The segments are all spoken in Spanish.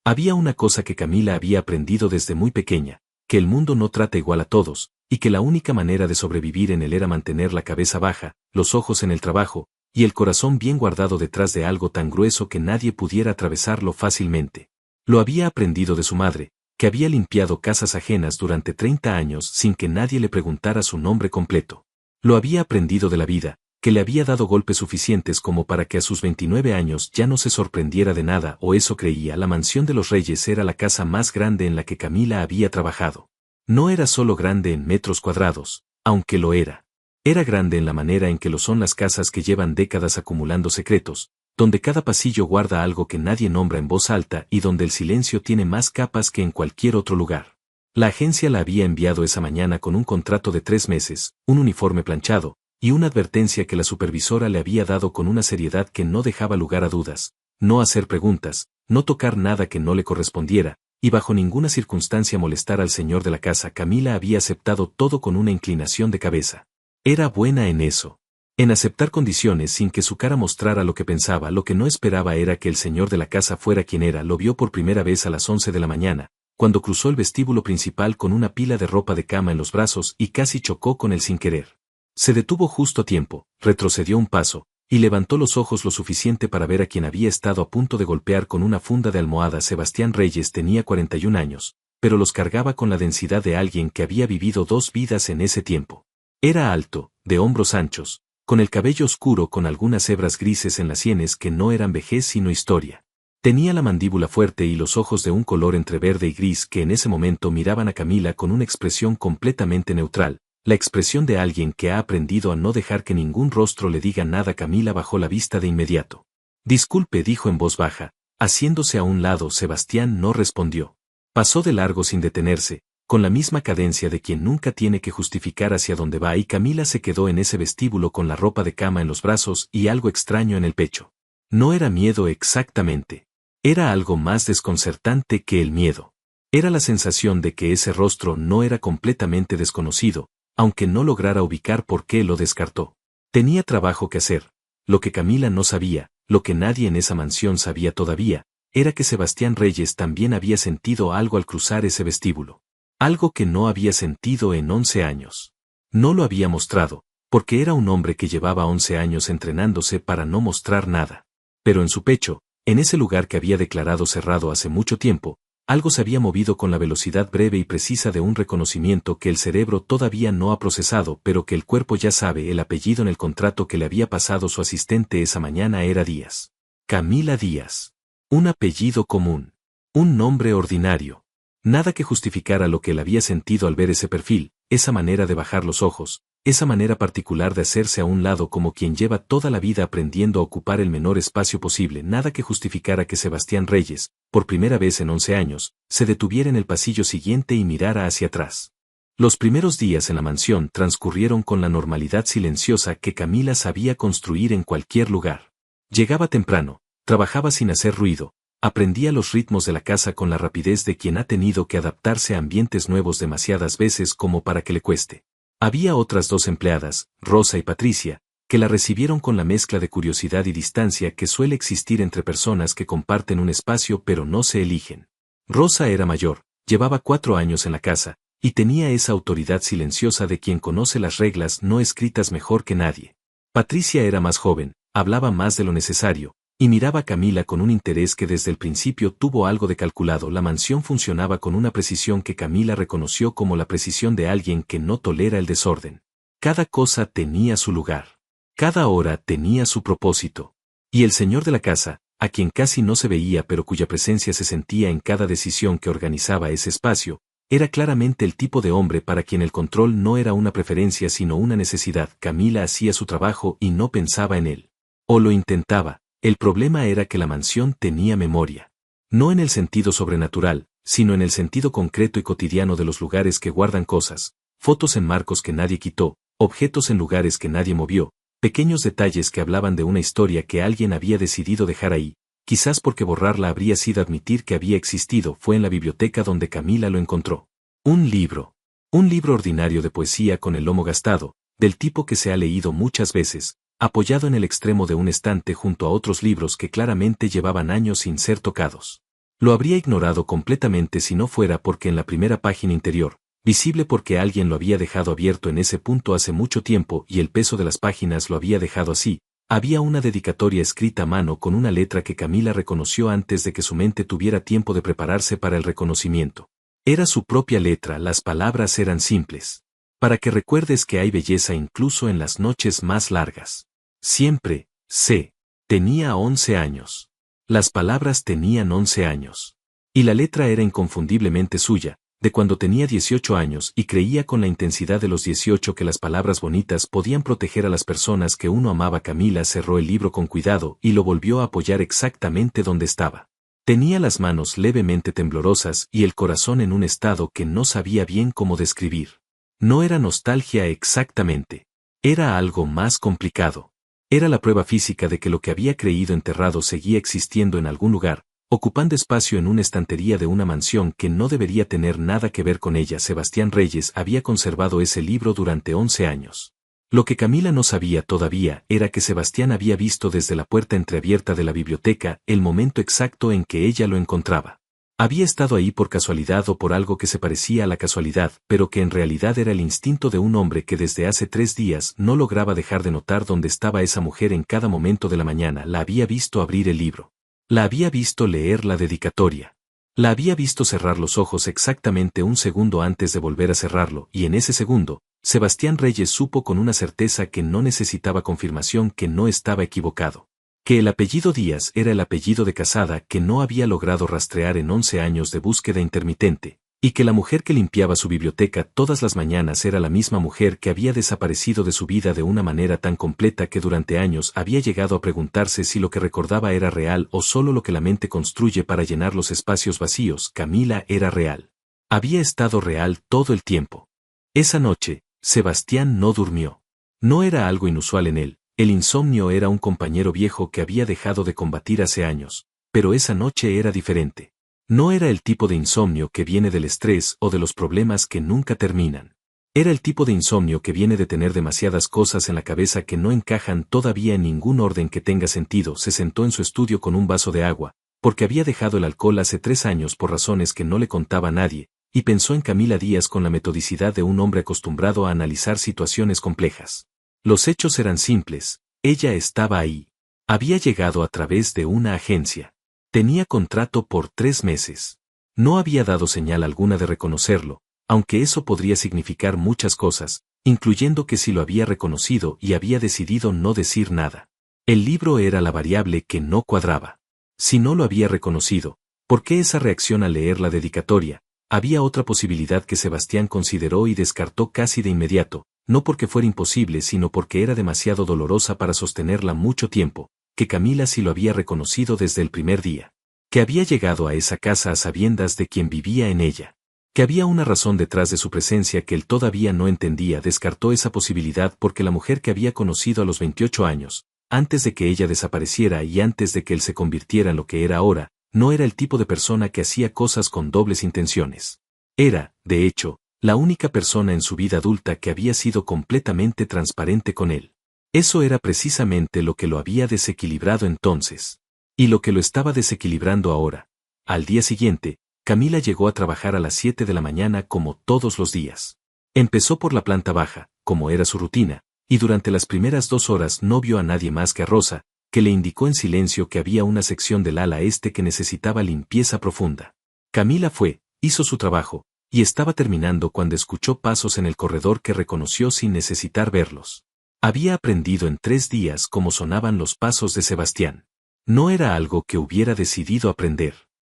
Había una cosa que Camila había aprendido desde muy pequeña, que el mundo no trata igual a todos, y que la única manera de sobrevivir en él era mantener la cabeza baja, los ojos en el trabajo, y el corazón bien guardado detrás de algo tan grueso que nadie pudiera atravesarlo fácilmente. Lo había aprendido de su madre, que había limpiado casas ajenas durante 30 años sin que nadie le preguntara su nombre completo. Lo había aprendido de la vida, que le había dado golpes suficientes como para que a sus 29 años ya no se sorprendiera de nada, o eso creía. La mansión de los Reyes era la casa más grande en la que Camila había trabajado. No era solo grande en metros cuadrados, aunque lo era. Era grande en la manera en que lo son las casas que llevan décadas acumulando secretos, donde cada pasillo guarda algo que nadie nombra en voz alta y donde el silencio tiene más capas que en cualquier otro lugar. La agencia la había enviado esa mañana con un contrato de 3 meses, un uniforme planchado, y una advertencia que la supervisora le había dado con una seriedad que no dejaba lugar a dudas: no hacer preguntas, no tocar nada que no le correspondiera, y bajo ninguna circunstancia molestar al señor de la casa. Camila había aceptado todo con una inclinación de cabeza. Era buena en eso. En aceptar condiciones sin que su cara mostrara lo que pensaba. Lo que no esperaba era que el señor de la casa fuera quien era. Lo vio por primera vez a las 11 de la mañana, cuando cruzó el vestíbulo principal con una pila de ropa de cama en los brazos y casi chocó con él sin querer. Se detuvo justo a tiempo, retrocedió un paso, y levantó los ojos lo suficiente para ver a quien había estado a punto de golpear con una funda de almohada. Sebastián Reyes tenía 41 años, pero los cargaba con la densidad de alguien que había vivido 2 vidas en ese tiempo. Era alto, de hombros anchos, con el cabello oscuro con algunas hebras grises en las sienes que no eran vejez sino historia. Tenía la mandíbula fuerte y los ojos de un color entre verde y gris que en ese momento miraban a Camila con una expresión completamente neutral, la expresión de alguien que ha aprendido a no dejar que ningún rostro le diga nada. Camila bajó la vista de inmediato. «Disculpe», dijo en voz baja, haciéndose a un lado. Sebastián no respondió. Pasó de largo sin detenerse, con la misma cadencia de quien nunca tiene que justificar hacia dónde va, y Camila se quedó en ese vestíbulo con la ropa de cama en los brazos y algo extraño en el pecho. No era miedo exactamente. Era algo más desconcertante que el miedo. Era la sensación de que ese rostro no era completamente desconocido, aunque no lograra ubicar por qué lo descartó. Tenía trabajo que hacer. Lo que Camila no sabía, lo que nadie en esa mansión sabía todavía, era que Sebastián Reyes también había sentido algo al cruzar ese vestíbulo. Algo que no había sentido en 11 años. No lo había mostrado, porque era un hombre que llevaba 11 años entrenándose para no mostrar nada. Pero en su pecho, en ese lugar que había declarado cerrado hace mucho tiempo, algo se había movido con la velocidad breve y precisa de un reconocimiento que el cerebro todavía no ha procesado, pero que el cuerpo ya sabe. El apellido en el contrato que le había pasado su asistente esa mañana era Díaz. Camila Díaz. Un apellido común. Un nombre ordinario. Nada que justificara lo que él había sentido al ver ese perfil, esa manera de bajar los ojos, esa manera particular de hacerse a un lado como quien lleva toda la vida aprendiendo a ocupar el menor espacio posible. Nada que justificara que Sebastián Reyes, por primera vez en 11 años, se detuviera en el pasillo siguiente y mirara hacia atrás. Los primeros días en la mansión transcurrieron con la normalidad silenciosa que Camila sabía construir en cualquier lugar. Llegaba temprano, trabajaba sin hacer ruido, aprendía los ritmos de la casa con la rapidez de quien ha tenido que adaptarse a ambientes nuevos demasiadas veces como para que le cueste. Había otras 2 empleadas, Rosa y Patricia, que la recibieron con la mezcla de curiosidad y distancia que suele existir entre personas que comparten un espacio pero no se eligen. Rosa era mayor, llevaba 4 años en la casa, y tenía esa autoridad silenciosa de quien conoce las reglas no escritas mejor que nadie. Patricia era más joven, hablaba más de lo necesario, y miraba a Camila con un interés que desde el principio tuvo algo de calculado. La mansión funcionaba con una precisión que Camila reconoció como la precisión de alguien que no tolera el desorden. Cada cosa tenía su lugar. Cada hora tenía su propósito. Y el señor de la casa, a quien casi no se veía pero cuya presencia se sentía en cada decisión que organizaba ese espacio, era claramente el tipo de hombre para quien el control no era una preferencia sino una necesidad. Camila hacía su trabajo y no pensaba en él. O lo intentaba. El problema era que la mansión tenía memoria. No en el sentido sobrenatural, sino en el sentido concreto y cotidiano de los lugares que guardan cosas, fotos en marcos que nadie quitó, objetos en lugares que nadie movió, pequeños detalles que hablaban de una historia que alguien había decidido dejar ahí, quizás porque borrarla habría sido admitir que había existido. Fue en la biblioteca donde Camila lo encontró. Un libro ordinario de poesía con el lomo gastado, del tipo que se ha leído muchas veces, apoyado en el extremo de un estante junto a otros libros que claramente llevaban años sin ser tocados. Lo habría ignorado completamente si no fuera porque en la primera página interior, visible porque alguien lo había dejado abierto en ese punto hace mucho tiempo y el peso de las páginas lo había dejado así, había una dedicatoria escrita a mano con una letra que Camila reconoció antes de que su mente tuviera tiempo de prepararse para el reconocimiento. Era su propia letra, las palabras eran simples. Para que recuerdes que hay belleza incluso en las noches más largas. Siempre, sé. Tenía 11 años. Las palabras tenían 11 años. Y la letra era inconfundiblemente suya, de cuando tenía 18 años y creía con la intensidad de los 18 que las palabras bonitas podían proteger a las personas que uno amaba. Camila cerró el libro con cuidado y lo volvió a apoyar exactamente donde estaba. Tenía las manos levemente temblorosas y el corazón en un estado que no sabía bien cómo describir. No era nostalgia exactamente. Era algo más complicado. Era la prueba física de que lo que había creído enterrado seguía existiendo en algún lugar, ocupando espacio en una estantería de una mansión que no debería tener nada que ver con ella. Sebastián Reyes había conservado ese libro durante 11 años. Lo que Camila no sabía todavía era que Sebastián había visto desde la puerta entreabierta de la biblioteca el momento exacto en que ella lo encontraba. Había estado ahí por casualidad o por algo que se parecía a la casualidad, pero que en realidad era el instinto de un hombre que desde hace 3 días no lograba dejar de notar dónde estaba esa mujer en cada momento de la mañana. La había visto abrir el libro. La había visto leer la dedicatoria. La había visto cerrar los ojos exactamente un segundo antes de volver a cerrarlo, y en ese segundo, Sebastián Reyes supo con una certeza que no necesitaba confirmación que no estaba equivocado. Que el apellido Díaz era el apellido de Casada que no había logrado rastrear en 11 años de búsqueda intermitente, y que la mujer que limpiaba su biblioteca todas las mañanas era la misma mujer que había desaparecido de su vida de una manera tan completa que durante años había llegado a preguntarse si lo que recordaba era real o solo lo que la mente construye para llenar los espacios vacíos. Camila era real. Había estado real todo el tiempo. Esa noche, Sebastián no durmió. No era algo inusual en él. El insomnio era un compañero viejo que había dejado de combatir hace años, pero esa noche era diferente. No era el tipo de insomnio que viene del estrés o de los problemas que nunca terminan. Era el tipo de insomnio que viene de tener demasiadas cosas en la cabeza que no encajan todavía en ningún orden que tenga sentido. Se sentó en su estudio con un vaso de agua, porque había dejado el alcohol hace 3 años por razones que no le contaba a nadie, y pensó en Camila Díaz con la metodicidad de un hombre acostumbrado a analizar situaciones complejas. Los hechos eran simples, ella estaba ahí. Había llegado a través de una agencia. Tenía contrato por 3 meses. No había dado señal alguna de reconocerlo, aunque eso podría significar muchas cosas, incluyendo que si lo había reconocido y había decidido no decir nada. El libro era la variable que no cuadraba. Si no lo había reconocido, ¿por qué esa reacción al leer la dedicatoria? Había otra posibilidad que Sebastián consideró y descartó casi de inmediato, no porque fuera imposible sino porque era demasiado dolorosa para sostenerla mucho tiempo, que Camila sí lo había reconocido desde el primer día. Que había llegado a esa casa a sabiendas de quien vivía en ella. Que había una razón detrás de su presencia que él todavía no entendía. Descartó esa posibilidad porque la mujer que había conocido a los 28 años, antes de que ella desapareciera y antes de que él se convirtiera en lo que era ahora, no era el tipo de persona que hacía cosas con dobles intenciones. Era, de hecho, la única persona en su vida adulta que había sido completamente transparente con él. Eso era precisamente lo que lo había desequilibrado entonces. Y lo que lo estaba desequilibrando ahora. Al día siguiente, Camila llegó a trabajar a las 7 de la mañana como todos los días. Empezó por la planta baja, como era su rutina, y durante las primeras 2 horas no vio a nadie más que a Rosa, que le indicó en silencio que había una sección del ala este que necesitaba limpieza profunda. Camila fue, hizo su trabajo, y estaba terminando cuando escuchó pasos en el corredor que reconoció sin necesitar verlos. Había aprendido en 3 días cómo sonaban los pasos de Sebastián. No era algo que hubiera decidido aprender.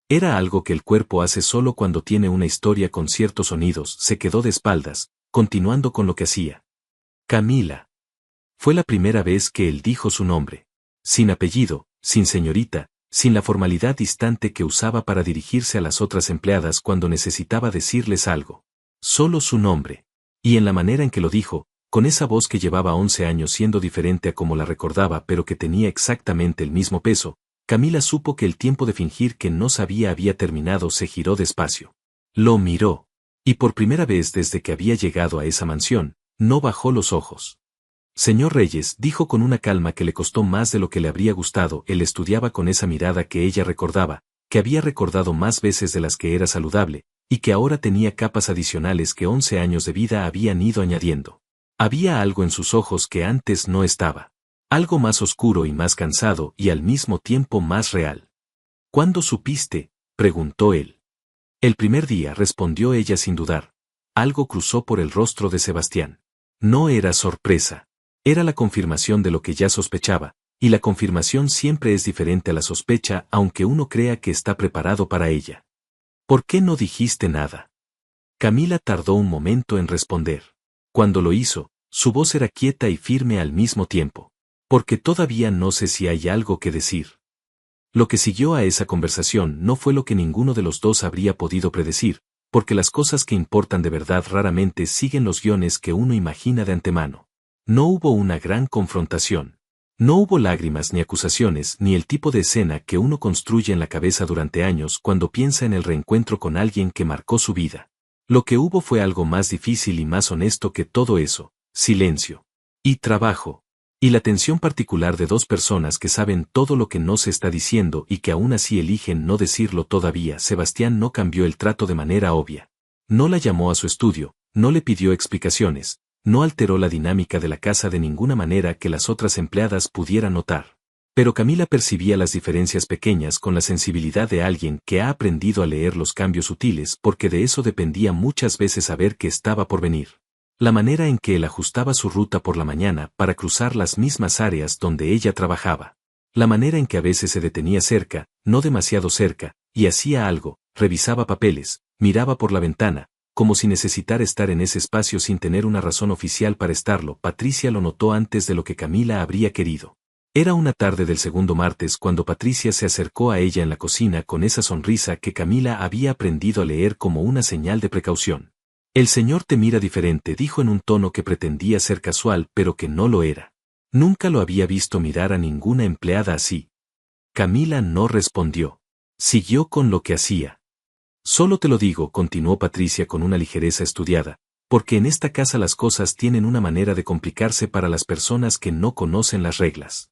Era algo que el cuerpo hace solo cuando tiene una historia con ciertos sonidos. Se quedó de espaldas, continuando con lo que hacía. Camila. Fue la primera vez que él dijo su nombre. Sin apellido, sin señorita, sin la formalidad distante que usaba para dirigirse a las otras empleadas cuando necesitaba decirles algo. Solo su nombre. Y en la manera en que lo dijo, con esa voz que llevaba 11 años siendo diferente a como la recordaba pero que tenía exactamente el mismo peso, Camila supo que el tiempo de fingir que no sabía había terminado. Se giró despacio. Lo miró. Y por primera vez desde que había llegado a esa mansión, no bajó los ojos. Señor Reyes, dijo con una calma que le costó más de lo que le habría gustado. Él estudiaba con esa mirada que ella recordaba, que había recordado más veces de las que era saludable, y que ahora tenía capas adicionales que 11 años de vida habían ido añadiendo. Había algo en sus ojos que antes no estaba. Algo más oscuro y más cansado y al mismo tiempo más real. ¿Cuándo supiste?, preguntó él. El primer día, respondió ella sin dudar. Algo cruzó por el rostro de Sebastián. No era sorpresa. Era la confirmación de lo que ya sospechaba, y la confirmación siempre es diferente a la sospecha aunque uno crea que está preparado para ella. ¿Por qué no dijiste nada? Camila tardó un momento en responder. Cuando lo hizo, su voz era quieta y firme al mismo tiempo. Porque todavía no sé si hay algo que decir. Lo que siguió a esa conversación no fue lo que ninguno de los dos habría podido predecir, porque las cosas que importan de verdad raramente siguen los guiones que uno imagina de antemano. No hubo una gran confrontación. No hubo lágrimas ni acusaciones ni el tipo de escena que uno construye en la cabeza durante años cuando piensa en el reencuentro con alguien que marcó su vida. Lo que hubo fue algo más difícil y más honesto que todo eso: silencio. Y trabajo. Y la tensión particular de dos personas que saben todo lo que no se está diciendo y que aún así eligen no decirlo todavía. Sebastián no cambió el trato de manera obvia. No la llamó a su estudio, no le pidió explicaciones, no alteró la dinámica de la casa de ninguna manera que las otras empleadas pudieran notar. Pero Camila percibía las diferencias pequeñas con la sensibilidad de alguien que ha aprendido a leer los cambios sutiles, porque de eso dependía muchas veces saber qué estaba por venir. La manera en que él ajustaba su ruta por la mañana para cruzar las mismas áreas donde ella trabajaba. La manera en que a veces se detenía cerca, no demasiado cerca, y hacía algo, revisaba papeles, miraba por la ventana, como si necesitara estar en ese espacio sin tener una razón oficial para estarlo. Patricia lo notó antes de lo que Camila habría querido. Era una tarde del segundo martes cuando Patricia se acercó a ella en la cocina con esa sonrisa que Camila había aprendido a leer como una señal de precaución. El señor te mira diferente, dijo en un tono que pretendía ser casual pero que no lo era. Nunca lo había visto mirar a ninguna empleada así. Camila no respondió. Siguió con lo que hacía. Solo te lo digo, continuó Patricia con una ligereza estudiada, porque en esta casa las cosas tienen una manera de complicarse para las personas que no conocen las reglas.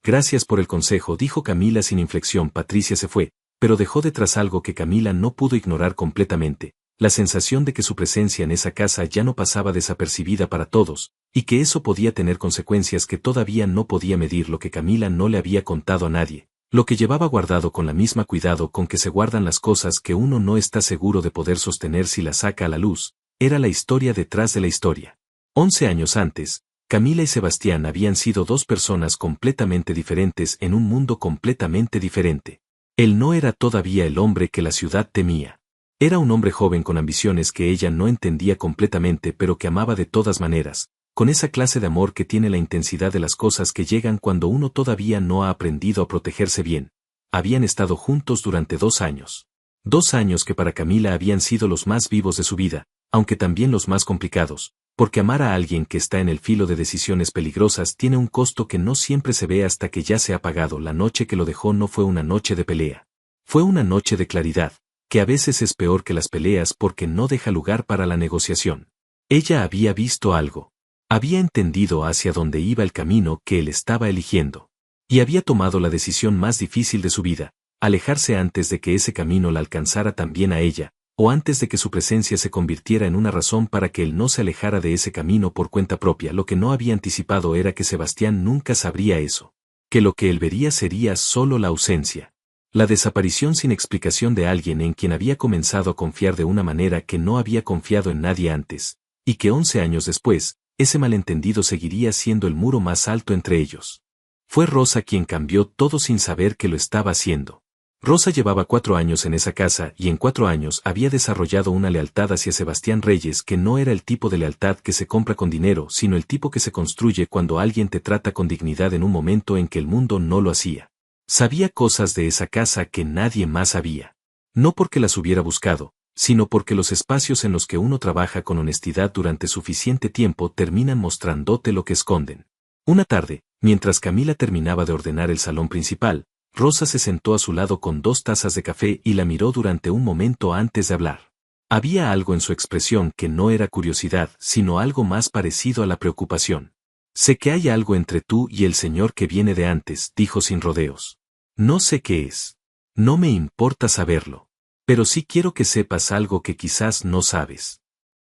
Gracias por el consejo, dijo Camila sin inflexión. Patricia se fue, pero dejó detrás algo que Camila no pudo ignorar completamente. La sensación de que su presencia en esa casa ya no pasaba desapercibida para todos, y que eso podía tener consecuencias que todavía no podía medir. Lo que Camila no le había contado a nadie, lo que llevaba guardado con la misma cuidado con que se guardan las cosas que uno no está seguro de poder sostener si las saca a la luz, era la historia detrás de la historia. 11 años antes, Camila y Sebastián habían sido dos personas completamente diferentes en un mundo completamente diferente. Él no era todavía el hombre que la ciudad temía. Era un hombre joven con ambiciones que ella no entendía completamente pero que amaba de todas maneras, con esa clase de amor que tiene la intensidad de las cosas que llegan cuando uno todavía no ha aprendido a protegerse bien. Habían estado juntos durante 2 años. 2 años que para Camila habían sido los más vivos de su vida, aunque también los más complicados, porque amar a alguien que está en el filo de decisiones peligrosas tiene un costo que no siempre se ve hasta que ya se ha pagado. La noche que lo dejó no fue una noche de pelea. Fue una noche de claridad, que a veces es peor que las peleas porque no deja lugar para la negociación. Ella había visto algo. Había entendido hacia dónde iba el camino que él estaba eligiendo. Y había tomado la decisión más difícil de su vida, alejarse antes de que ese camino la alcanzara también a ella, o antes de que su presencia se convirtiera en una razón para que él no se alejara de ese camino por cuenta propia. Lo que no había anticipado era que Sebastián nunca sabría eso. Que lo que él vería sería solo la ausencia. La desaparición sin explicación de alguien en quien había comenzado a confiar de una manera que no había confiado en nadie antes, y que 11 años después, ese malentendido seguiría siendo el muro más alto entre ellos. Fue Rosa quien cambió todo sin saber que lo estaba haciendo. Rosa llevaba 4 años en esa casa y en 4 años había desarrollado una lealtad hacia Sebastián Reyes que no era el tipo de lealtad que se compra con dinero, sino el tipo que se construye cuando alguien te trata con dignidad en un momento en que el mundo no lo hacía. Sabía cosas de esa casa que nadie más sabía. No porque las hubiera buscado, sino porque los espacios en los que uno trabaja con honestidad durante suficiente tiempo terminan mostrándote lo que esconden. Una tarde, mientras Camila terminaba de ordenar el salón principal, Rosa se sentó a su lado con 2 tazas de café y la miró durante un momento antes de hablar. Había algo en su expresión que no era curiosidad, sino algo más parecido a la preocupación. Sé que hay algo entre tú y el señor que viene de antes, dijo sin rodeos. No sé qué es. No me importa saberlo. Pero sí quiero que sepas algo que quizás no sabes.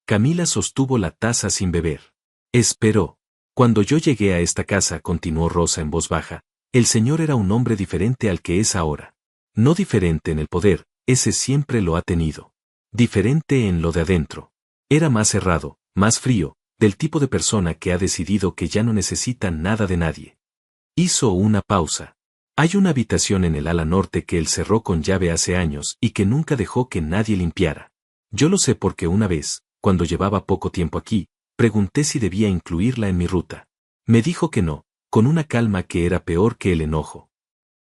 Camila sostuvo la taza sin beber. Esperó. Cuando yo llegué a esta casa, continuó Rosa en voz baja, el señor era un hombre diferente al que es ahora. No diferente en el poder, ese siempre lo ha tenido. Diferente en lo de adentro. Era más cerrado, más frío, del tipo de persona que ha decidido que ya no necesita nada de nadie. Hizo una pausa. Hay una habitación en el ala norte que él cerró con llave hace años y que nunca dejó que nadie limpiara. Yo lo sé porque una vez, cuando llevaba poco tiempo aquí, pregunté si debía incluirla en mi ruta. Me dijo que no, con una calma que era peor que el enojo.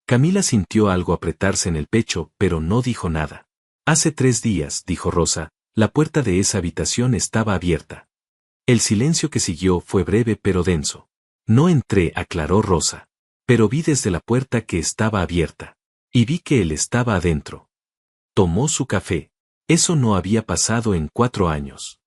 Camila sintió algo apretarse en el pecho, pero no dijo nada. Hace 3 días, dijo Rosa, la puerta de esa habitación estaba abierta. El silencio que siguió fue breve pero denso. No entré, aclaró Rosa. Pero vi desde la puerta que estaba abierta. Y vi que él estaba adentro. Tomó su café. Eso no había pasado en 4 años.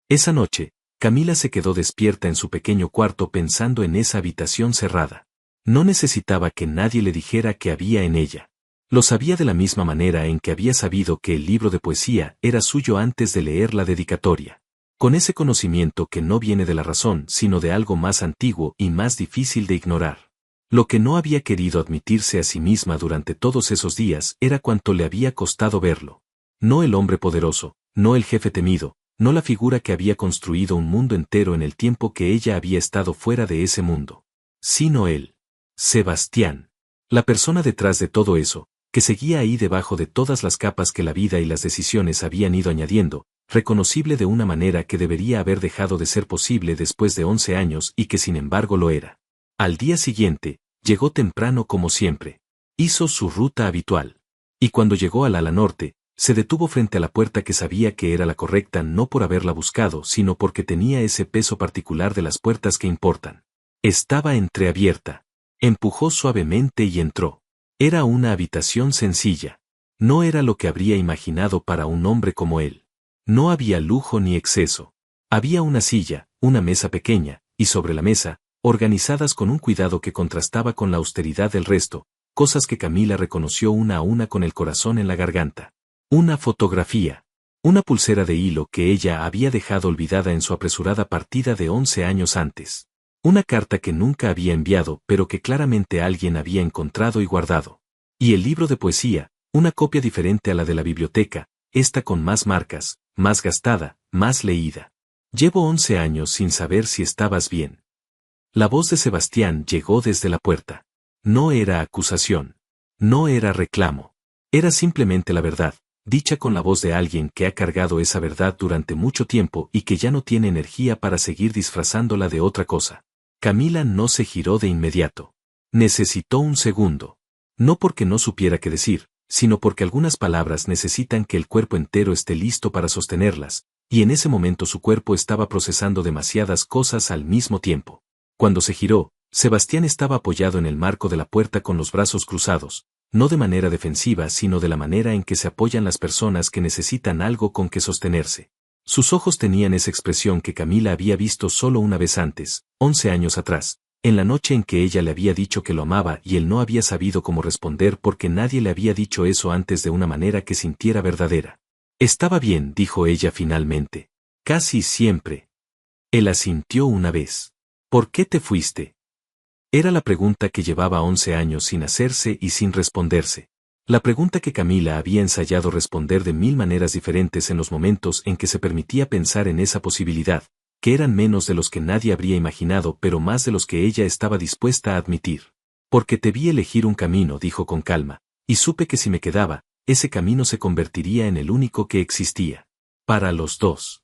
Esa noche, Camila se quedó despierta en su pequeño cuarto pensando en esa habitación cerrada. No necesitaba que nadie le dijera qué había en ella. Lo sabía de la misma manera en que había sabido que el libro de poesía era suyo antes de leer la dedicatoria. Con ese conocimiento que no viene de la razón sino de algo más antiguo y más difícil de ignorar. Lo que no había querido admitirse a sí misma durante todos esos días era cuánto le había costado verlo. No el hombre poderoso, no el jefe temido, no la figura que había construido un mundo entero en el tiempo que ella había estado fuera de ese mundo. Sino él. Sebastián. La persona detrás de todo eso, que seguía ahí debajo de todas las capas que la vida y las decisiones habían ido añadiendo, reconocible de una manera que debería haber dejado de ser posible después de 11 años y que sin embargo lo era. Al día siguiente, llegó temprano como siempre. Hizo su ruta habitual. Y cuando llegó al ala norte, se detuvo frente a la puerta que sabía que era la correcta no por haberla buscado sino porque tenía ese peso particular de las puertas que importan. Estaba entreabierta. Empujó suavemente y entró. Era una habitación sencilla. No era lo que habría imaginado para un hombre como él. No había lujo ni exceso. Había una silla, una mesa pequeña, y sobre la mesa, organizadas con un cuidado que contrastaba con la austeridad del resto, cosas que Camila reconoció una a una con el corazón en la garganta. Una fotografía. Una pulsera de hilo que ella había dejado olvidada en su apresurada partida de 11 años antes. Una carta que nunca había enviado pero que claramente alguien había encontrado y guardado. Y el libro de poesía, una copia diferente a la de la biblioteca, esta con más marcas, más gastada, más leída. Llevo 11 años sin saber si estabas bien. La voz de Sebastián llegó desde la puerta. No era acusación. No era reclamo. Era simplemente la verdad, dicha con la voz de alguien que ha cargado esa verdad durante mucho tiempo y que ya no tiene energía para seguir disfrazándola de otra cosa. Camila no se giró de inmediato. Necesitó un segundo. No porque no supiera qué decir, sino porque algunas palabras necesitan que el cuerpo entero esté listo para sostenerlas, y en ese momento su cuerpo estaba procesando demasiadas cosas al mismo tiempo. Cuando se giró, Sebastián estaba apoyado en el marco de la puerta con los brazos cruzados, no de manera defensiva sino de la manera en que se apoyan las personas que necesitan algo con que sostenerse. Sus ojos tenían esa expresión que Camila había visto solo una vez antes, 11 años atrás, en la noche en que ella le había dicho que lo amaba y él no había sabido cómo responder porque nadie le había dicho eso antes de una manera que sintiera verdadera. Estaba bien, dijo ella finalmente. Casi siempre. Él asintió una vez. ¿Por qué te fuiste? Era la pregunta que llevaba 11 años sin hacerse y sin responderse. La pregunta que Camila había ensayado responder de 1000 maneras diferentes en los momentos en que se permitía pensar en esa posibilidad, que eran menos de los que nadie habría imaginado pero más de los que ella estaba dispuesta a admitir. Porque te vi elegir un camino, dijo con calma, y supe que si me quedaba, ese camino se convertiría en el único que existía. Para los dos.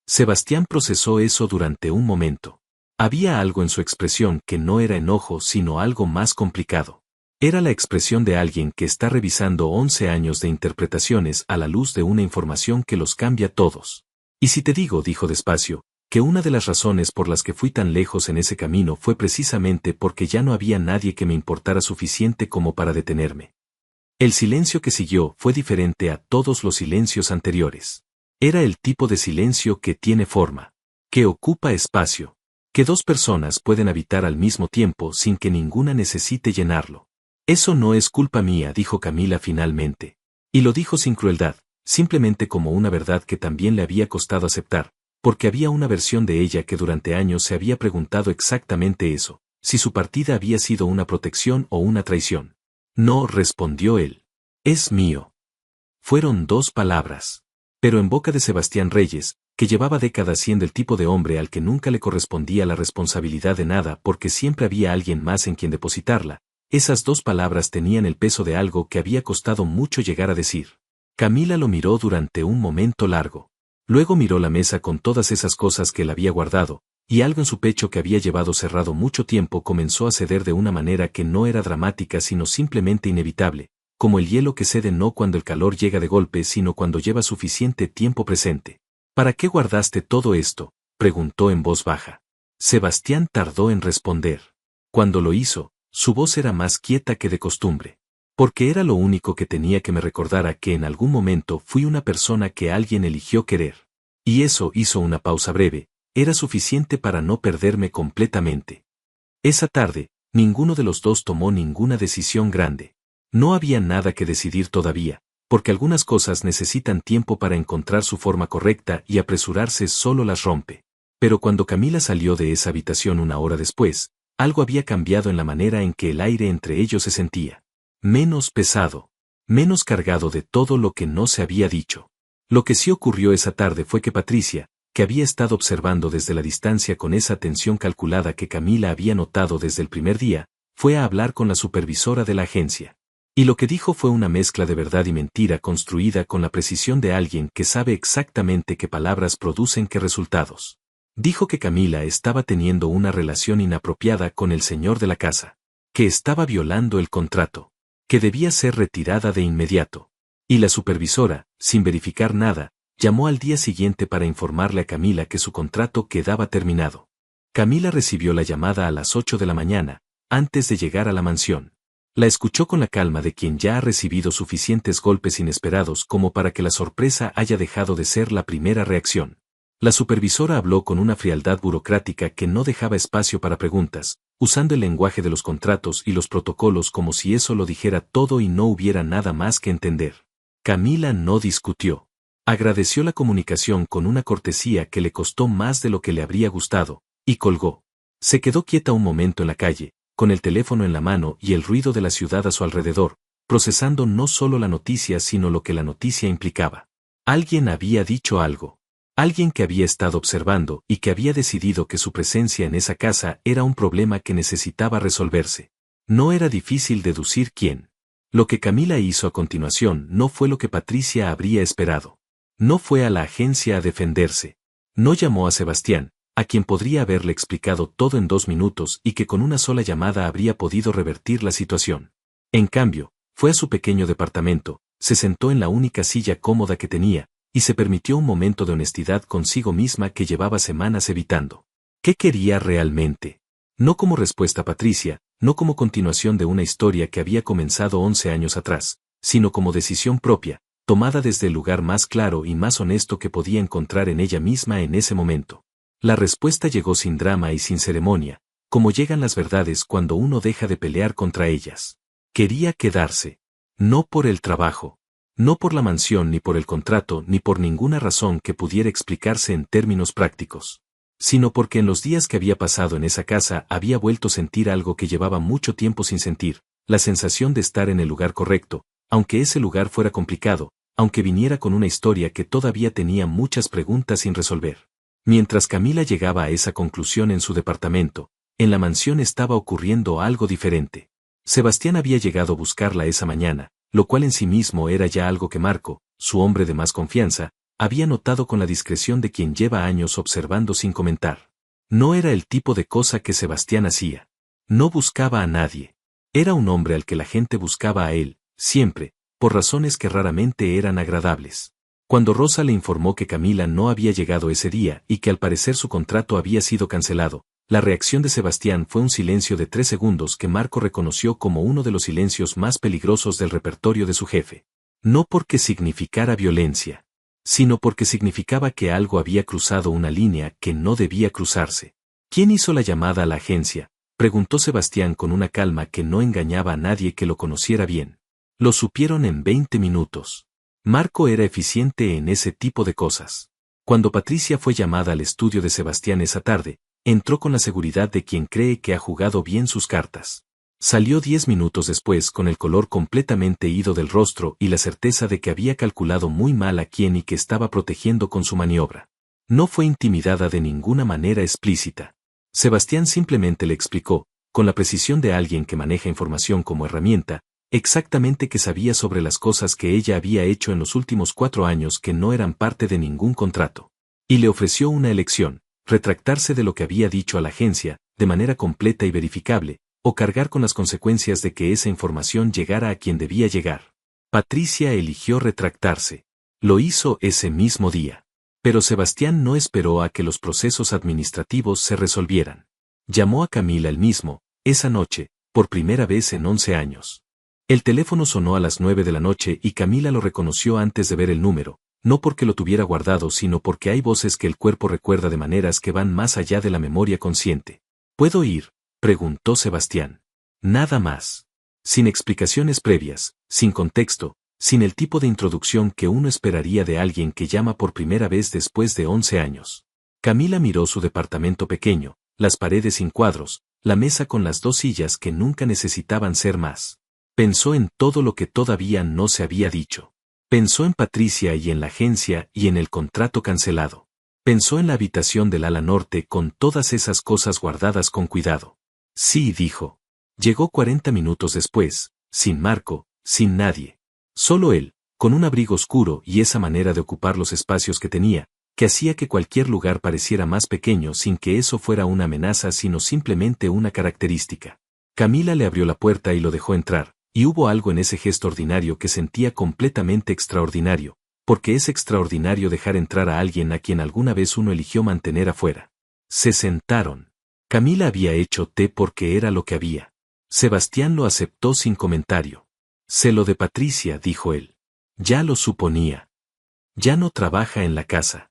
Sebastián procesó eso durante un momento. Había algo en su expresión que no era enojo sino algo más complicado. Era la expresión de alguien que está revisando 11 años de interpretaciones a la luz de una información que los cambia todos. Y si te digo, dijo despacio, que una de las razones por las que fui tan lejos en ese camino fue precisamente porque ya no había nadie que me importara suficiente como para detenerme. El silencio que siguió fue diferente a todos los silencios anteriores. Era el tipo de silencio que tiene forma, que ocupa espacio, que dos personas pueden habitar al mismo tiempo sin que ninguna necesite llenarlo. Eso no es culpa mía, dijo Camila finalmente. Y lo dijo sin crueldad, simplemente como una verdad que también le había costado aceptar, porque había una versión de ella que durante años se había preguntado exactamente eso, si su partida había sido una protección o una traición. No, respondió él. Es mío. Fueron 2 palabras. Pero en boca de Sebastián Reyes, que llevaba décadas siendo el tipo de hombre al que nunca le correspondía la responsabilidad de nada porque siempre había alguien más en quien depositarla, esas 2 palabras tenían el peso de algo que había costado mucho llegar a decir. Camila lo miró durante un momento largo. Luego miró la mesa con todas esas cosas que él había guardado, y algo en su pecho que había llevado cerrado mucho tiempo comenzó a ceder de una manera que no era dramática sino simplemente inevitable, como el hielo que cede no cuando el calor llega de golpe sino cuando lleva suficiente tiempo presente. ¿Para qué guardaste todo esto?, preguntó en voz baja. Sebastián tardó en responder. Cuando lo hizo, su voz era más quieta que de costumbre. Porque era lo único que tenía que me recordara que en algún momento fui una persona que alguien eligió querer. Y eso, hizo una pausa breve, era suficiente para no perderme completamente. Esa tarde, ninguno de los 2 tomó ninguna decisión grande. No había nada que decidir todavía, porque algunas cosas necesitan tiempo para encontrar su forma correcta y apresurarse solo las rompe. Pero cuando Camila salió de esa habitación una hora después, algo había cambiado en la manera en que el aire entre ellos se sentía. Menos pesado. Menos cargado de todo lo que no se había dicho. Lo que sí ocurrió esa tarde fue que Patricia, que había estado observando desde la distancia con esa atención calculada que Camila había notado desde el primer día, fue a hablar con la supervisora de la agencia. Y lo que dijo fue una mezcla de verdad y mentira construida con la precisión de alguien que sabe exactamente qué palabras producen qué resultados. Dijo que Camila estaba teniendo una relación inapropiada con el señor de la casa, que estaba violando el contrato, que debía ser retirada de inmediato. Y la supervisora, sin verificar nada, llamó al día siguiente para informarle a Camila que su contrato quedaba terminado. Camila recibió la llamada a las 8 de la mañana, antes de llegar a la mansión. La escuchó con la calma de quien ya ha recibido suficientes golpes inesperados como para que la sorpresa haya dejado de ser la primera reacción. La supervisora habló con una frialdad burocrática que no dejaba espacio para preguntas, usando el lenguaje de los contratos y los protocolos como si eso lo dijera todo y no hubiera nada más que entender. Camila no discutió. Agradeció la comunicación con una cortesía que le costó más de lo que le habría gustado, y colgó. Se quedó quieta un momento en la calle, con el teléfono en la mano y el ruido de la ciudad a su alrededor, procesando no solo la noticia sino lo que la noticia implicaba. Alguien había dicho algo. Alguien que había estado observando y que había decidido que su presencia en esa casa era un problema que necesitaba resolverse. No era difícil deducir quién. Lo que Camila hizo a continuación no fue lo que Patricia habría esperado. No fue a la agencia a defenderse. No llamó a Sebastián, a quien podría haberle explicado todo en 2 minutos y que con una sola llamada habría podido revertir la situación. En cambio, fue a su pequeño departamento, se sentó en la única silla cómoda que tenía, y se permitió un momento de honestidad consigo misma que llevaba semanas evitando. ¿Qué quería realmente? No como respuesta a Patricia, no como continuación de una historia que había comenzado 11 años atrás, sino como decisión propia, tomada desde el lugar más claro y más honesto que podía encontrar en ella misma en ese momento. La respuesta llegó sin drama y sin ceremonia, como llegan las verdades cuando uno deja de pelear contra ellas. Quería quedarse. No por el trabajo. No por la mansión ni por el contrato ni por ninguna razón que pudiera explicarse en términos prácticos. Sino porque en los días que había pasado en esa casa había vuelto a sentir algo que llevaba mucho tiempo sin sentir, la sensación de estar en el lugar correcto, aunque ese lugar fuera complicado, aunque viniera con una historia que todavía tenía muchas preguntas sin resolver. Mientras Camila llegaba a esa conclusión en su departamento, en la mansión estaba ocurriendo algo diferente. Sebastián había llegado a buscarla esa mañana, lo cual en sí mismo era ya algo que Marco, su hombre de más confianza, había notado con la discreción de quien lleva años observando sin comentar. No era el tipo de cosa que Sebastián hacía. No buscaba a nadie. Era un hombre al que la gente buscaba a él, siempre, por razones que raramente eran agradables. Cuando Rosa le informó que Camila no había llegado ese día y que al parecer su contrato había sido cancelado, la reacción de Sebastián fue un silencio de 3 segundos que Marco reconoció como uno de los silencios más peligrosos del repertorio de su jefe. No porque significara violencia, sino porque significaba que algo había cruzado una línea que no debía cruzarse. ¿Quién hizo la llamada a la agencia? Preguntó Sebastián con una calma que no engañaba a nadie que lo conociera bien. Lo supieron en 20 minutos. Marco era eficiente en ese tipo de cosas. Cuando Patricia fue llamada al estudio de Sebastián esa tarde, entró con la seguridad de quien cree que ha jugado bien sus cartas. Salió 10 minutos después con el color completamente ido del rostro y la certeza de que había calculado muy mal a quien y que estaba protegiendo con su maniobra. No fue intimidada de ninguna manera explícita. Sebastián simplemente le explicó, con la precisión de alguien que maneja información como herramienta, exactamente qué sabía sobre las cosas que ella había hecho en los últimos 4 años que no eran parte de ningún contrato. Y le ofreció una elección: retractarse de lo que había dicho a la agencia, de manera completa y verificable, o cargar con las consecuencias de que esa información llegara a quien debía llegar. Patricia eligió retractarse. Lo hizo ese mismo día. Pero Sebastián no esperó a que los procesos administrativos se resolvieran. Llamó a Camila él mismo, esa noche, por primera vez en 11 años. El teléfono sonó a las 9 de la noche y Camila lo reconoció antes de ver el número, no porque lo tuviera guardado sino porque hay voces que el cuerpo recuerda de maneras que van más allá de la memoria consciente. ¿Puedo ir?, preguntó Sebastián. Nada más. Sin explicaciones previas, sin contexto, sin el tipo de introducción que uno esperaría de alguien que llama por primera vez después de 11 años. Camila miró su departamento pequeño, las paredes sin cuadros, la mesa con las 2 sillas que nunca necesitaban ser más. Pensó en todo lo que todavía no se había dicho. Pensó en Patricia y en la agencia y en el contrato cancelado. Pensó en la habitación del ala norte con todas esas cosas guardadas con cuidado. Sí, dijo. Llegó 40 minutos después, sin Marco, sin nadie. Solo él, con un abrigo oscuro y esa manera de ocupar los espacios que tenía, que hacía que cualquier lugar pareciera más pequeño sin que eso fuera una amenaza sino simplemente una característica. Camila le abrió la puerta y lo dejó entrar, y hubo algo en ese gesto ordinario que sentía completamente extraordinario, porque es extraordinario dejar entrar a alguien a quien alguna vez uno eligió mantener afuera. Se sentaron. Camila había hecho té porque era lo que había. Sebastián lo aceptó sin comentario. Sé lo de Patricia, dijo él. Ya lo suponía. Ya no trabaja en la casa.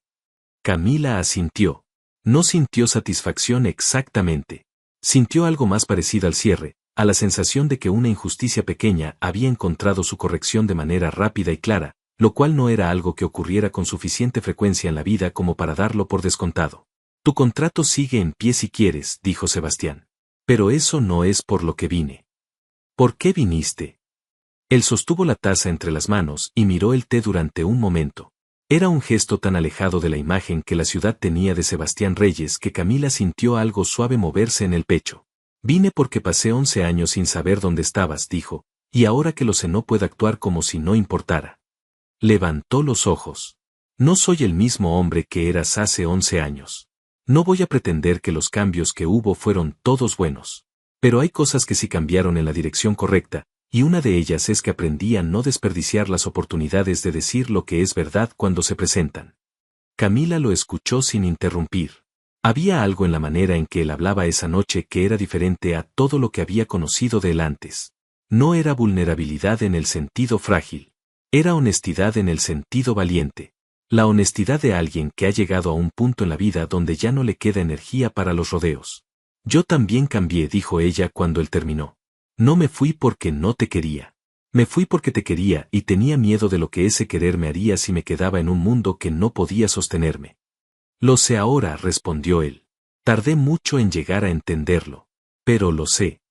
Camila asintió. No sintió satisfacción exactamente. Sintió algo más parecido al cierre, a la sensación de que una injusticia pequeña había encontrado su corrección de manera rápida y clara, lo cual no era algo que ocurriera con suficiente frecuencia en la vida como para darlo por descontado. Tu contrato sigue en pie si quieres, dijo Sebastián. Pero eso no es por lo que vine. ¿Por qué viniste? Él sostuvo la taza entre las manos y miró el té durante un momento. Era un gesto tan alejado de la imagen que la ciudad tenía de Sebastián Reyes que Camila sintió algo suave moverse en el pecho. Vine porque pasé 11 años sin saber dónde estabas, dijo, y ahora que lo sé no puedo actuar como si no importara. Levantó los ojos. No soy el mismo hombre que eras hace 11 años. No voy a pretender que los cambios que hubo fueron todos buenos. Pero hay cosas que sí cambiaron en la dirección correcta, y una de ellas es que aprendí a no desperdiciar las oportunidades de decir lo que es verdad cuando se presentan. Camila lo escuchó sin interrumpir. Había algo en la manera en que él hablaba esa noche que era diferente a todo lo que había conocido de él antes. No era vulnerabilidad en el sentido frágil. Era honestidad en el sentido valiente. La honestidad de alguien que ha llegado a un punto en la vida donde ya no le queda energía para los rodeos. Yo también cambié, dijo ella cuando él terminó. No me fui porque no te quería. Me fui porque te quería y tenía miedo de lo que ese querer me haría si me quedaba en un mundo que no podía sostenerme. Lo sé ahora, respondió él. Tardé mucho en llegar a entenderlo. Pero lo sé.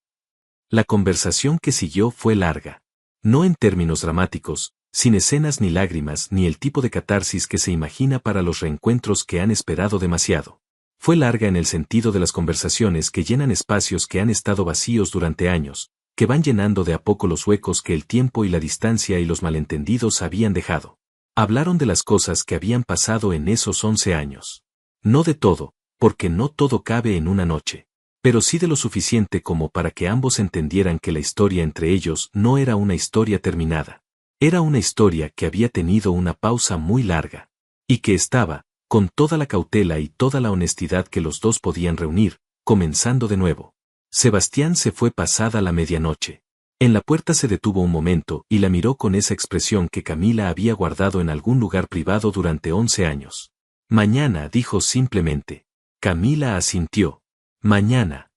La conversación que siguió fue larga. No en términos dramáticos, sin escenas ni lágrimas ni el tipo de catarsis que se imagina para los reencuentros que han esperado demasiado. Fue larga en el sentido de las conversaciones que llenan espacios que han estado vacíos durante años, que van llenando de a poco los huecos que el tiempo y la distancia y los malentendidos habían dejado. Hablaron de las cosas que habían pasado en esos 11 años. No de todo, porque no todo cabe en una noche, pero sí de lo suficiente como para que ambos entendieran que la historia entre ellos no era una historia terminada. Era una historia que había tenido una pausa muy larga, y que estaba, con toda la cautela y toda la honestidad que los dos podían reunir, comenzando de nuevo. Sebastián se fue pasada la medianoche. En la puerta se detuvo un momento y la miró con esa expresión que Camila había guardado en algún lugar privado durante 11 años. Mañana, dijo simplemente. Camila asintió. Mañana.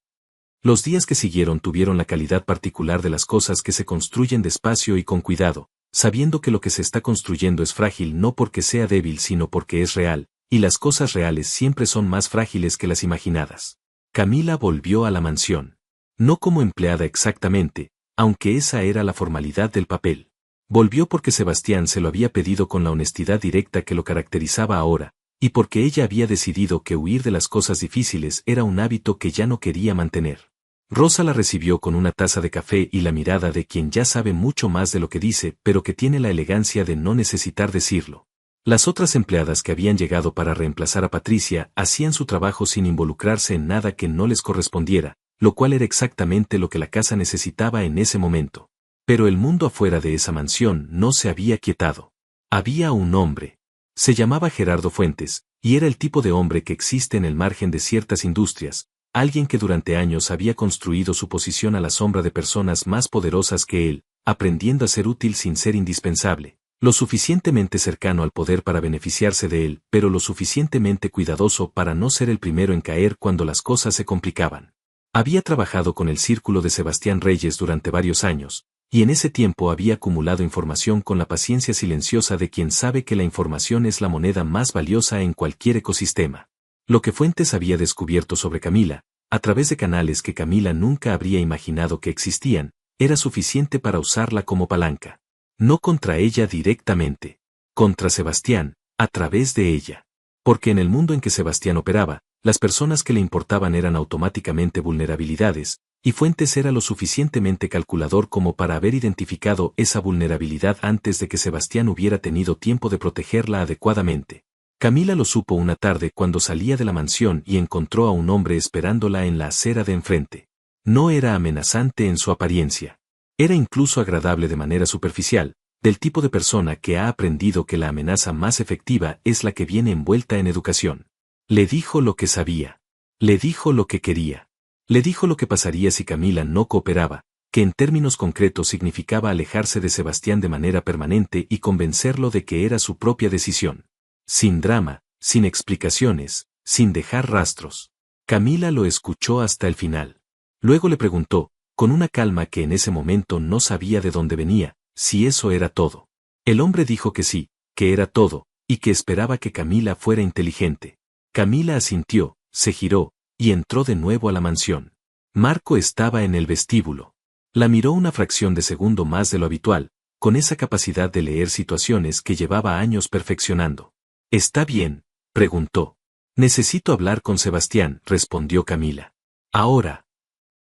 Los días que siguieron tuvieron la calidad particular de las cosas que se construyen despacio y con cuidado, sabiendo que lo que se está construyendo es frágil no porque sea débil sino porque es real, y las cosas reales siempre son más frágiles que las imaginadas. Camila volvió a la mansión. No como empleada exactamente, aunque esa era la formalidad del papel. Volvió porque Sebastián se lo había pedido con la honestidad directa que lo caracterizaba ahora, y porque ella había decidido que huir de las cosas difíciles era un hábito que ya no quería mantener. Rosa la recibió con una taza de café y la mirada de quien ya sabe mucho más de lo que dice, pero que tiene la elegancia de no necesitar decirlo. Las otras empleadas que habían llegado para reemplazar a Patricia hacían su trabajo sin involucrarse en nada que no les correspondiera, lo cual era exactamente lo que la casa necesitaba en ese momento. Pero el mundo afuera de esa mansión no se había quietado. Había un hombre. Se llamaba Gerardo Fuentes, y era el tipo de hombre que existe en el margen de ciertas industrias, alguien que durante años había construido su posición a la sombra de personas más poderosas que él, aprendiendo a ser útil sin ser indispensable, lo suficientemente cercano al poder para beneficiarse de él, pero lo suficientemente cuidadoso para no ser el primero en caer cuando las cosas se complicaban. Había trabajado con el círculo de Sebastián Reyes durante varios años, y en ese tiempo había acumulado información con la paciencia silenciosa de quien sabe que la información es la moneda más valiosa en cualquier ecosistema. Lo que Fuentes había descubierto sobre Camila, a través de canales que Camila nunca habría imaginado que existían, era suficiente para usarla como palanca. No contra ella directamente. Contra Sebastián, a través de ella. Porque en el mundo en que Sebastián operaba, las personas que le importaban eran automáticamente vulnerabilidades, y Fuentes era lo suficientemente calculador como para haber identificado esa vulnerabilidad antes de que Sebastián hubiera tenido tiempo de protegerla adecuadamente. Camila lo supo una tarde cuando salía de la mansión y encontró a un hombre esperándola en la acera de enfrente. No era amenazante en su apariencia. Era incluso agradable de manera superficial, del tipo de persona que ha aprendido que la amenaza más efectiva es la que viene envuelta en educación. Le dijo lo que sabía. Le dijo lo que quería. Le dijo lo que pasaría si Camila no cooperaba, que en términos concretos significaba alejarse de Sebastián de manera permanente y convencerlo de que era su propia decisión. Sin drama, sin explicaciones, sin dejar rastros. Camila lo escuchó hasta el final. Luego le preguntó, con una calma que en ese momento no sabía de dónde venía, si eso era todo. El hombre dijo que sí, que era todo, y que esperaba que Camila fuera inteligente. Camila asintió, se giró, y entró de nuevo a la mansión. Marco estaba en el vestíbulo. La miró una fracción de segundo más de lo habitual, con esa capacidad de leer situaciones que llevaba años perfeccionando. ¿Está bien?, preguntó. Necesito hablar con Sebastián, respondió Camila. Ahora.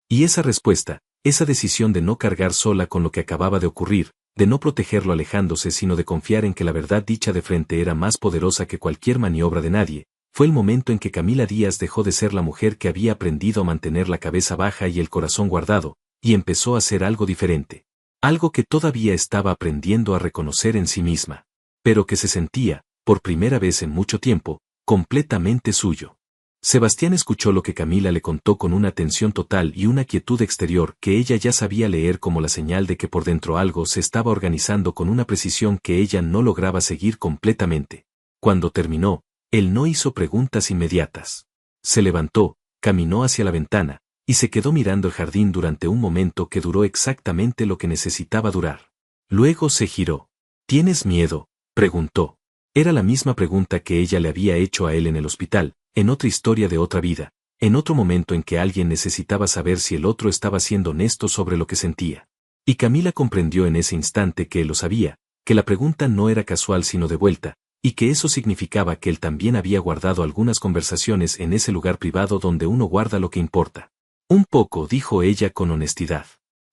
Y esa respuesta, esa decisión de no cargar sola con lo que acababa de ocurrir, de no protegerlo alejándose sino de confiar en que la verdad dicha de frente era más poderosa que cualquier maniobra de nadie, fue el momento en que Camila Díaz dejó de ser la mujer que había aprendido a mantener la cabeza baja y el corazón guardado, y empezó a ser algo diferente. Algo que todavía estaba aprendiendo a reconocer en sí misma. Pero que se sentía, por primera vez en mucho tiempo, completamente suyo. Sebastián escuchó lo que Camila le contó con una atención total y una quietud exterior que ella ya sabía leer como la señal de que por dentro algo se estaba organizando con una precisión que ella no lograba seguir completamente. Cuando terminó, él no hizo preguntas inmediatas. Se levantó, caminó hacia la ventana, y se quedó mirando el jardín durante un momento que duró exactamente lo que necesitaba durar. Luego se giró. ¿Tienes miedo?, preguntó. Era la misma pregunta que ella le había hecho a él en el hospital, en otra historia de otra vida, en otro momento en que alguien necesitaba saber si el otro estaba siendo honesto sobre lo que sentía. Y Camila comprendió en ese instante que él lo sabía, que la pregunta no era casual sino de vuelta, y que eso significaba que él también había guardado algunas conversaciones en ese lugar privado donde uno guarda lo que importa. Un poco, dijo ella con honestidad.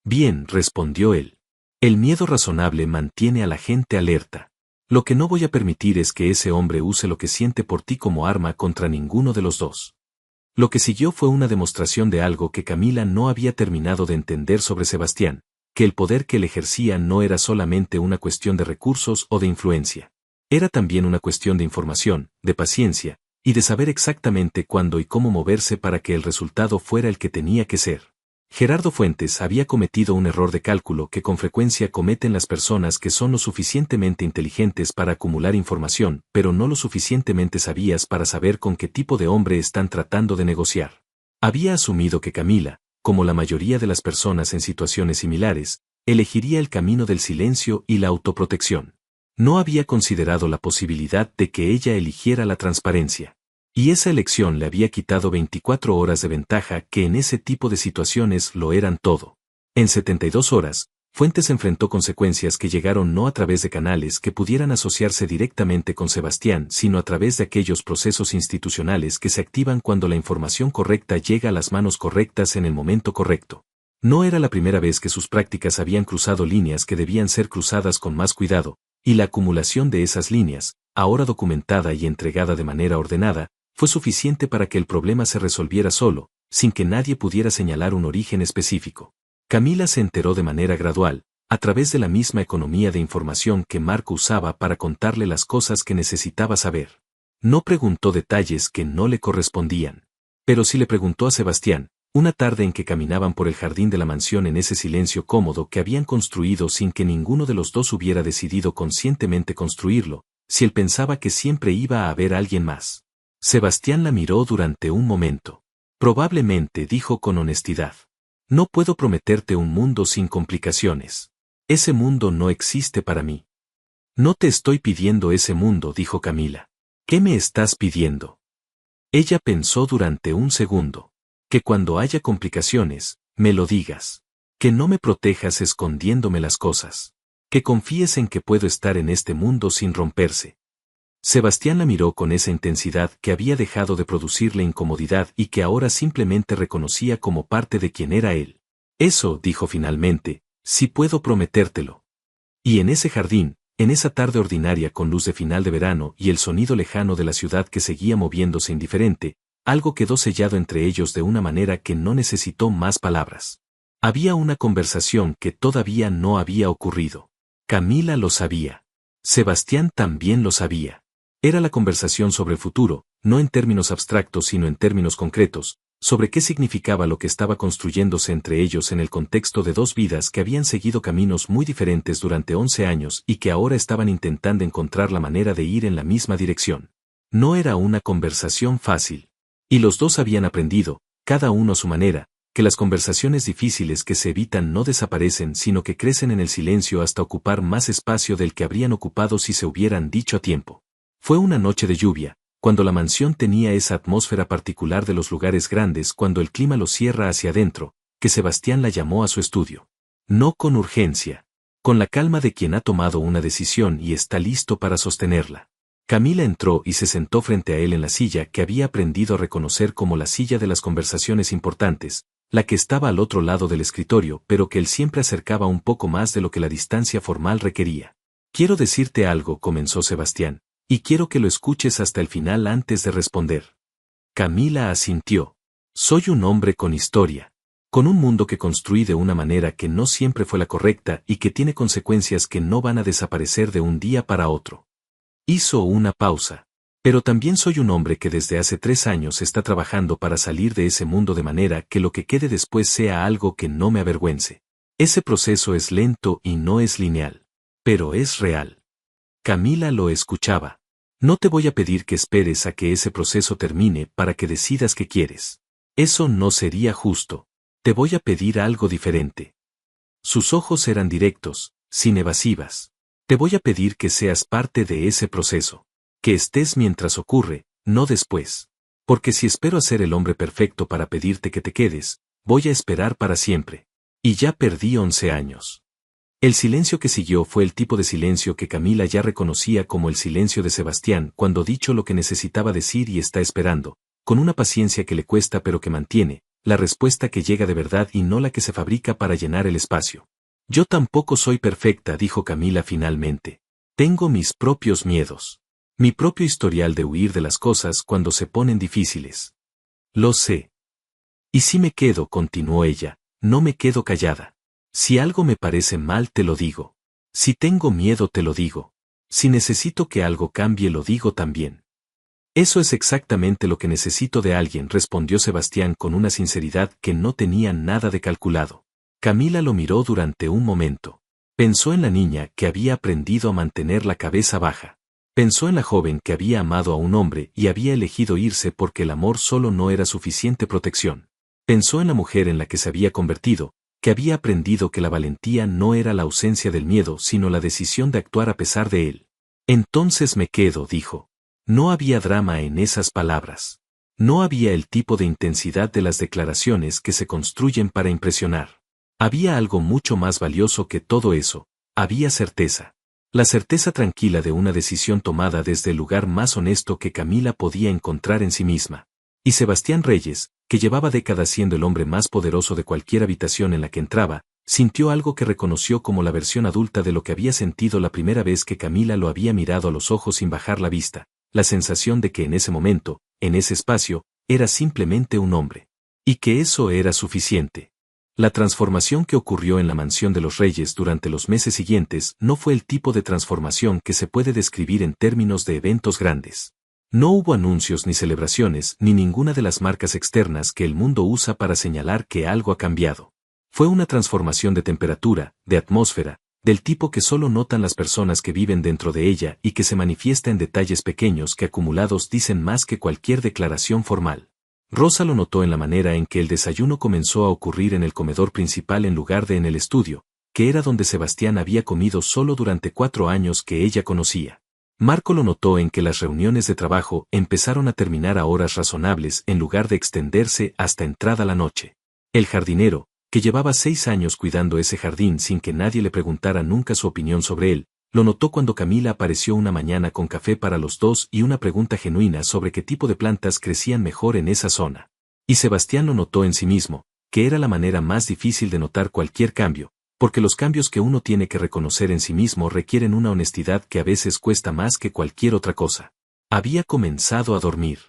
Bien, respondió él. El miedo razonable mantiene a la gente alerta. Lo que no voy a permitir es que ese hombre use lo que siente por ti como arma contra ninguno de los dos. Lo que siguió fue una demostración de algo que Camila no había terminado de entender sobre Sebastián, que el poder que él ejercía no era solamente una cuestión de recursos o de influencia. Era también una cuestión de información, de paciencia, y de saber exactamente cuándo y cómo moverse para que el resultado fuera el que tenía que ser. Gerardo Fuentes había cometido un error de cálculo que con frecuencia cometen las personas que son lo suficientemente inteligentes para acumular información, pero no lo suficientemente sabias para saber con qué tipo de hombre están tratando de negociar. Había asumido que Camila, como la mayoría de las personas en situaciones similares, elegiría el camino del silencio y la autoprotección. No había considerado la posibilidad de que ella eligiera la transparencia. Y esa elección le había quitado 24 horas de ventaja que en ese tipo de situaciones lo eran todo. En 72 horas, Fuentes enfrentó consecuencias que llegaron no a través de canales que pudieran asociarse directamente con Sebastián, sino a través de aquellos procesos institucionales que se activan cuando la información correcta llega a las manos correctas en el momento correcto. No era la primera vez que sus prácticas habían cruzado líneas que debían ser cruzadas con más cuidado, y la acumulación de esas líneas, ahora documentada y entregada de manera ordenada, fue suficiente para que el problema se resolviera solo, sin que nadie pudiera señalar un origen específico. Camila se enteró de manera gradual, a través de la misma economía de información que Marco usaba para contarle las cosas que necesitaba saber. No preguntó detalles que no le correspondían. Pero sí le preguntó a Sebastián, una tarde en que caminaban por el jardín de la mansión en ese silencio cómodo que habían construido sin que ninguno de los dos hubiera decidido conscientemente construirlo, si él pensaba que siempre iba a haber alguien más. Sebastián la miró durante un momento. Probablemente dijo con honestidad. No puedo prometerte un mundo sin complicaciones. Ese mundo no existe para mí. No te estoy pidiendo ese mundo, dijo Camila. ¿Qué me estás pidiendo? Ella pensó durante un segundo. Que cuando haya complicaciones, me lo digas. Que no me protejas escondiéndome las cosas. Que confíes en que puedo estar en este mundo sin romperse. Sebastián la miró con esa intensidad que había dejado de producirle incomodidad y que ahora simplemente reconocía como parte de quien era él. Eso, dijo finalmente, sí puedo prometértelo. Y en ese jardín, en esa tarde ordinaria con luz de final de verano y el sonido lejano de la ciudad que seguía moviéndose indiferente, algo quedó sellado entre ellos de una manera que no necesitó más palabras. Había una conversación que todavía no había ocurrido. Camila lo sabía. Sebastián también lo sabía. Era la conversación sobre el futuro, no en términos abstractos sino en términos concretos, sobre qué significaba lo que estaba construyéndose entre ellos en el contexto de dos vidas que habían seguido caminos muy diferentes durante 11 años y que ahora estaban intentando encontrar la manera de ir en la misma dirección. No era una conversación fácil. Y los dos habían aprendido, cada uno a su manera, que las conversaciones difíciles que se evitan no desaparecen sino que crecen en el silencio hasta ocupar más espacio del que habrían ocupado si se hubieran dicho a tiempo. Fue una noche de lluvia, cuando la mansión tenía esa atmósfera particular de los lugares grandes cuando el clima lo cierra hacia adentro, que Sebastián la llamó a su estudio. No con urgencia. Con la calma de quien ha tomado una decisión y está listo para sostenerla. Camila entró y se sentó frente a él en la silla que había aprendido a reconocer como la silla de las conversaciones importantes, la que estaba al otro lado del escritorio pero que él siempre acercaba un poco más de lo que la distancia formal requería. Quiero decirte algo, comenzó Sebastián. Y quiero que lo escuches hasta el final antes de responder. Camila asintió. Soy un hombre con historia. Con un mundo que construí de una manera que no siempre fue la correcta y que tiene consecuencias que no van a desaparecer de un día para otro. Hizo una pausa. Pero también soy un hombre que desde hace 3 años está trabajando para salir de ese mundo de manera que lo que quede después sea algo que no me avergüence. Ese proceso es lento y no es lineal. Pero es real. Camila lo escuchaba. No te voy a pedir que esperes a que ese proceso termine para que decidas qué quieres. Eso no sería justo. Te voy a pedir algo diferente. Sus ojos eran directos, sin evasivas. Te voy a pedir que seas parte de ese proceso. Que estés mientras ocurre, no después. Porque si espero a ser el hombre perfecto para pedirte que te quedes, voy a esperar para siempre. Y ya perdí 11 años. El silencio que siguió fue el tipo de silencio que Camila ya reconocía como el silencio de Sebastián cuando dicho lo que necesitaba decir y está esperando, con una paciencia que le cuesta pero que mantiene, la respuesta que llega de verdad y no la que se fabrica para llenar el espacio. Yo tampoco soy perfecta, dijo Camila finalmente. Tengo mis propios miedos. Mi propio historial de huir de las cosas cuando se ponen difíciles. Lo sé. Y si me quedo, continuó ella, no me quedo callada. Si algo me parece mal te lo digo. Si tengo miedo te lo digo. Si necesito que algo cambie lo digo también. Eso es exactamente lo que necesito de alguien, respondió Sebastián con una sinceridad que no tenía nada de calculado. Camila lo miró durante un momento. Pensó en la niña que había aprendido a mantener la cabeza baja. Pensó en la joven que había amado a un hombre y había elegido irse porque el amor solo no era suficiente protección. Pensó en la mujer en la que se había convertido, que había aprendido que la valentía no era la ausencia del miedo sino la decisión de actuar a pesar de él. Entonces me quedo, dijo. No había drama en esas palabras. No había el tipo de intensidad de las declaraciones que se construyen para impresionar. Había algo mucho más valioso que todo eso, había certeza. La certeza tranquila de una decisión tomada desde el lugar más honesto que Camila podía encontrar en sí misma. Y Sebastián Reyes, que llevaba décadas siendo el hombre más poderoso de cualquier habitación en la que entraba, sintió algo que reconoció como la versión adulta de lo que había sentido la primera vez que Camila lo había mirado a los ojos sin bajar la vista, la sensación de que en ese momento, en ese espacio, era simplemente un hombre. Y que eso era suficiente. La transformación que ocurrió en la mansión de los Reyes durante los meses siguientes no fue el tipo de transformación que se puede describir en términos de eventos grandes. No hubo anuncios ni celebraciones ni ninguna de las marcas externas que el mundo usa para señalar que algo ha cambiado. Fue una transformación de temperatura, de atmósfera, del tipo que solo notan las personas que viven dentro de ella y que se manifiesta en detalles pequeños que acumulados dicen más que cualquier declaración formal. Rosa lo notó en la manera en que el desayuno comenzó a ocurrir en el comedor principal en lugar de en el estudio, que era donde Sebastián había comido solo durante 4 años que ella conocía. Marco lo notó en que las reuniones de trabajo empezaron a terminar a horas razonables en lugar de extenderse hasta entrada la noche. El jardinero, que llevaba 6 años cuidando ese jardín sin que nadie le preguntara nunca su opinión sobre él, lo notó cuando Camila apareció una mañana con café para los dos y una pregunta genuina sobre qué tipo de plantas crecían mejor en esa zona. Y Sebastián lo notó en sí mismo, que era la manera más difícil de notar cualquier cambio, porque los cambios que uno tiene que reconocer en sí mismo requieren una honestidad que a veces cuesta más que cualquier otra cosa. Había comenzado a dormir.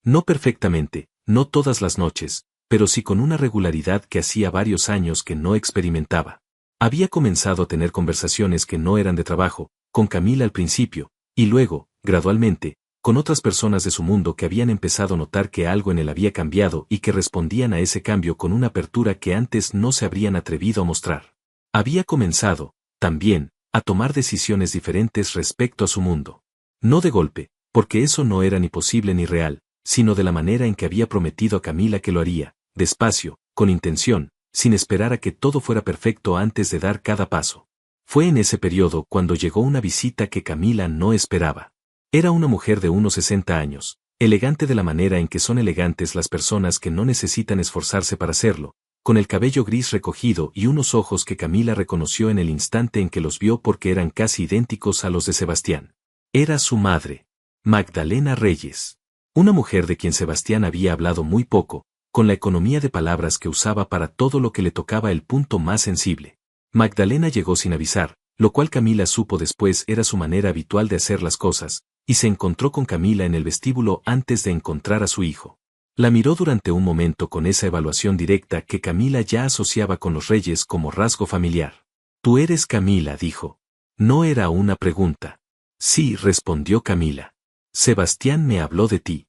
No perfectamente, no todas las noches, pero sí con una regularidad que hacía varios años que no experimentaba. Había comenzado a tener conversaciones que no eran de trabajo, con Camila al principio, y luego, gradualmente, con otras personas de su mundo que habían empezado a notar que algo en él había cambiado y que respondían a ese cambio con una apertura que antes no se habrían atrevido a mostrar. Había comenzado, también, a tomar decisiones diferentes respecto a su mundo. No de golpe, porque eso no era ni posible ni real, sino de la manera en que había prometido a Camila que lo haría, despacio, con intención, sin esperar a que todo fuera perfecto antes de dar cada paso. Fue en ese periodo cuando llegó una visita que Camila no esperaba. Era una mujer de unos 60 años, elegante de la manera en que son elegantes las personas que no necesitan esforzarse para hacerlo, con el cabello gris recogido y unos ojos que Camila reconoció en el instante en que los vio porque eran casi idénticos a los de Sebastián. Era su madre, Magdalena Reyes. Una mujer de quien Sebastián había hablado muy poco, con la economía de palabras que usaba para todo lo que le tocaba el punto más sensible. Magdalena llegó sin avisar, lo cual Camila supo después era su manera habitual de hacer las cosas, y se encontró con Camila en el vestíbulo antes de encontrar a su hijo. La miró durante un momento con esa evaluación directa que Camila ya asociaba con los Reyes como rasgo familiar. «Tú eres Camila», dijo. No era una pregunta. «Sí», respondió Camila. «Sebastián me habló de ti».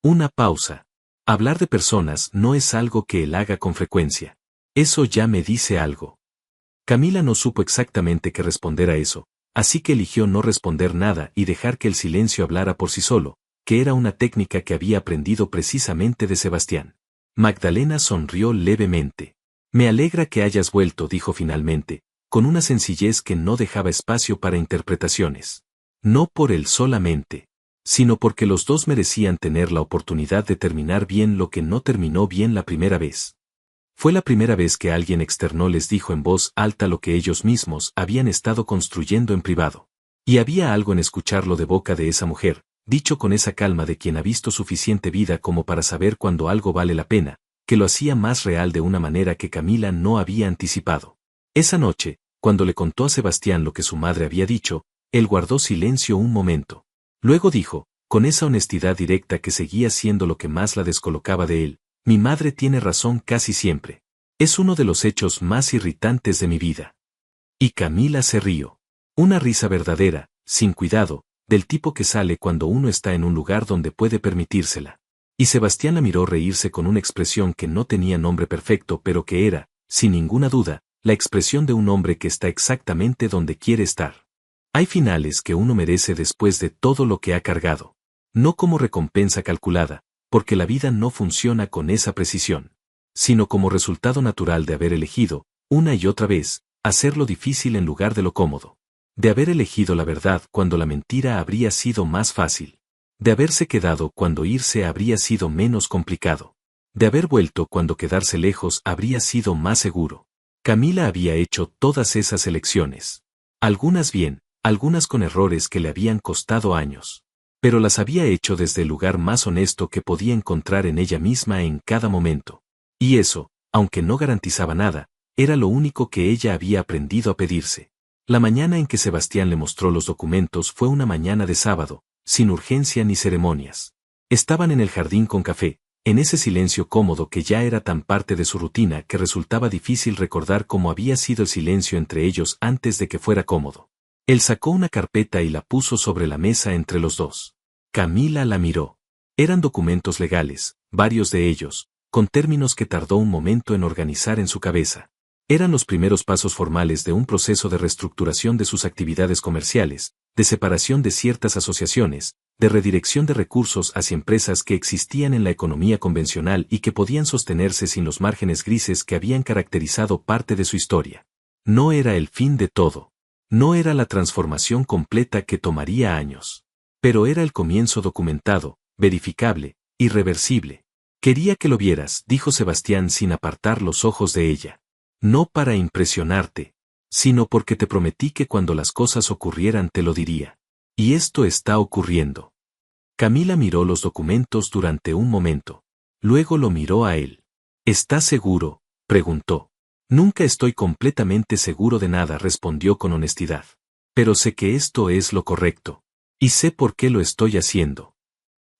Una pausa. Hablar de personas no es algo que él haga con frecuencia. Eso ya me dice algo. Camila no supo exactamente qué responder a eso, así que eligió no responder nada y dejar que el silencio hablara por sí solo, que era una técnica que había aprendido precisamente de Sebastián. Magdalena sonrió levemente. «Me alegra que hayas vuelto», dijo finalmente, con una sencillez que no dejaba espacio para interpretaciones. No por él solamente, sino porque los dos merecían tener la oportunidad de terminar bien lo que no terminó bien la primera vez. Fue la primera vez que alguien externo les dijo en voz alta lo que ellos mismos habían estado construyendo en privado. Y había algo en escucharlo de boca de esa mujer, dicho con esa calma de quien ha visto suficiente vida como para saber cuando algo vale la pena, que lo hacía más real de una manera que Camila no había anticipado. Esa noche, cuando le contó a Sebastián lo que su madre había dicho, él guardó silencio un momento. Luego dijo, con esa honestidad directa que seguía siendo lo que más la descolocaba de él, «Mi madre tiene razón casi siempre. Es uno de los hechos más irritantes de mi vida». Y Camila se rió. Una risa verdadera, sin cuidado, del tipo que sale cuando uno está en un lugar donde puede permitírsela. Y Sebastián la miró reírse con una expresión que no tenía nombre perfecto pero que era, sin ninguna duda, la expresión de un hombre que está exactamente donde quiere estar. Hay finales que uno merece después de todo lo que ha cargado. No como recompensa calculada, porque la vida no funciona con esa precisión. sino como resultado natural de haber elegido, una y otra vez, hacer lo difícil en lugar de lo cómodo. De haber elegido la verdad cuando la mentira habría sido más fácil. De haberse quedado cuando irse habría sido menos complicado. De haber vuelto cuando quedarse lejos habría sido más seguro. Camila había hecho todas esas elecciones. Algunas bien, algunas con errores que le habían costado años. Pero las había hecho desde el lugar más honesto que podía encontrar en ella misma en cada momento. Y eso, aunque no garantizaba nada, era lo único que ella había aprendido a pedirse. La mañana en que Sebastián le mostró los documentos fue una mañana de sábado, sin urgencia ni ceremonias. Estaban en el jardín con café, en ese silencio cómodo que ya era tan parte de su rutina que resultaba difícil recordar cómo había sido el silencio entre ellos antes de que fuera cómodo. Él sacó una carpeta y la puso sobre la mesa entre los dos. Camila la miró. Eran documentos legales, varios de ellos, con términos que tardó un momento en organizar en su cabeza. Eran los primeros pasos formales de un proceso de reestructuración de sus actividades comerciales, de separación de ciertas asociaciones, de redirección de recursos hacia empresas que existían en la economía convencional y que podían sostenerse sin los márgenes grises que habían caracterizado parte de su historia. No era el fin de todo. No era la transformación completa que tomaría años. Pero era el comienzo documentado, verificable, irreversible. Quería que lo vieras, dijo Sebastián sin apartar los ojos de ella. No para impresionarte, sino porque te prometí que cuando las cosas ocurrieran te lo diría. Y esto está ocurriendo. Camila miró los documentos durante un momento. Luego lo miró a él. ¿Estás seguro?, preguntó. Nunca estoy completamente seguro de nada, respondió con honestidad. Pero sé que esto es lo correcto. Y sé por qué lo estoy haciendo.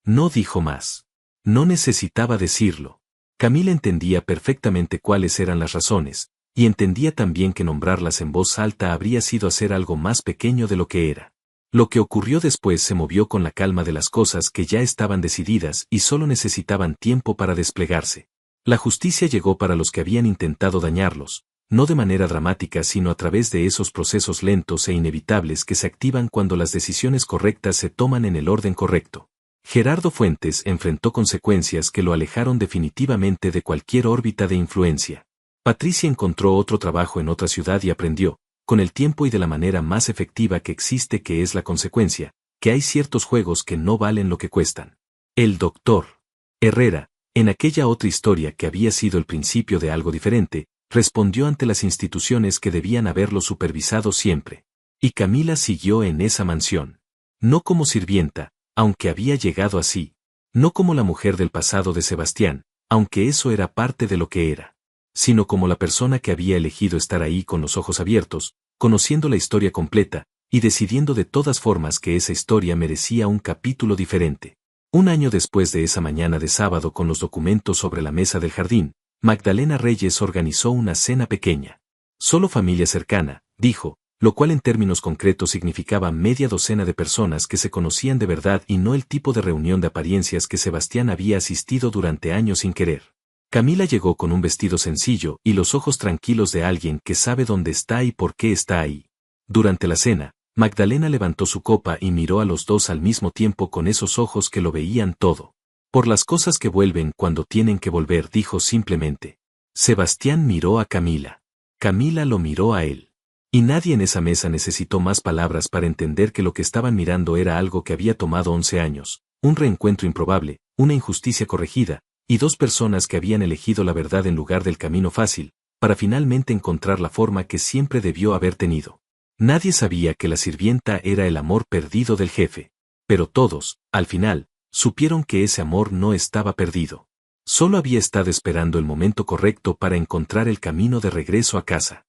No dijo más. No necesitaba decirlo. Camila entendía perfectamente cuáles eran las razones, y entendía también que nombrarlas en voz alta habría sido hacer algo más pequeño de lo que era. Lo que ocurrió después se movió con la calma de las cosas que ya estaban decididas y solo necesitaban tiempo para desplegarse. La justicia llegó para los que habían intentado dañarlos, no de manera dramática sino a través de esos procesos lentos e inevitables que se activan cuando las decisiones correctas se toman en el orden correcto. Gerardo Fuentes enfrentó consecuencias que lo alejaron definitivamente de cualquier órbita de influencia. Patricia encontró otro trabajo en otra ciudad y aprendió, con el tiempo y de la manera más efectiva que existe que es la consecuencia, que hay ciertos juegos que no valen lo que cuestan. El doctor Herrera, en aquella otra historia que había sido el principio de algo diferente, respondió ante las instituciones que debían haberlo supervisado siempre. Y Camila siguió en esa mansión. No como sirvienta, aunque había llegado así. No como la mujer del pasado de Sebastián, aunque eso era parte de lo que era. Sino como la persona que había elegido estar ahí con los ojos abiertos, conociendo la historia completa, y decidiendo de todas formas que esa historia merecía un capítulo diferente. Un año después de esa mañana de sábado con los documentos sobre la mesa del jardín, Magdalena Reyes organizó una cena pequeña. Solo familia cercana, dijo, lo cual en términos concretos significaba media docena de personas que se conocían de verdad y no el tipo de reunión de apariencias que Sebastián había asistido durante años sin querer. Camila llegó con un vestido sencillo y los ojos tranquilos de alguien que sabe dónde está y por qué está ahí. Durante la cena, Magdalena levantó su copa y miró a los dos al mismo tiempo con esos ojos que lo veían todo. Por las cosas que vuelven cuando tienen que volver, dijo simplemente. Sebastián miró a Camila. Camila lo miró a él. Y nadie en esa mesa necesitó más palabras para entender que lo que estaban mirando era algo que había tomado 11 años, un reencuentro improbable, una injusticia corregida, y dos personas que habían elegido la verdad en lugar del camino fácil, para finalmente encontrar la forma que siempre debió haber tenido. Nadie sabía que la sirvienta era el amor perdido del jefe. Pero todos, al final, supieron que ese amor no estaba perdido. Solo había estado esperando el momento correcto para encontrar el camino de regreso a casa.